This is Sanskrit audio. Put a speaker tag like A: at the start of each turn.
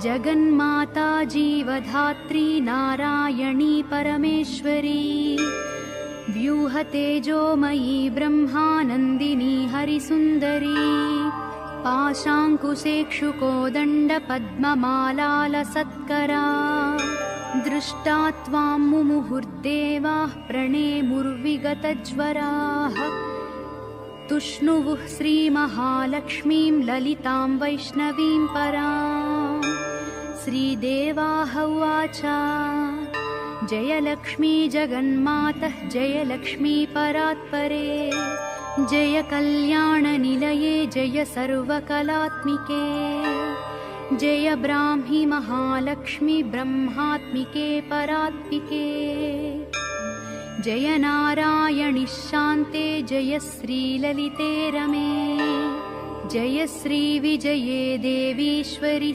A: जगन्माता जीवधात्री नारायणी परमेश्वरी व्यूहतेजोमयी ब्रह्मानन्दिनी हरिसुन्दरी पाशाङ्कुशेक्षुकोदण्डपद्ममालालसत्करा दृष्टा त्वां मुमुहुर्देवाः प्रणेमुर्विगतज्वराः तुष्णुवुः श्रीमहालक्ष्मीं ललितां वैष्णवीं परां श्रीदेवाः उवाच जयलक्ष्मी जगन्मातः जयलक्ष्मी परात्परे जय कल्याणनिलये जय सर्वकलात्मिके जय ब्राह्मी महालक्ष्मी ब्रह्मात्मिके परात्मिके जय नारायणि शान्ते जय श्रीललिते रमे जय श्रीविजये देवीश्वरि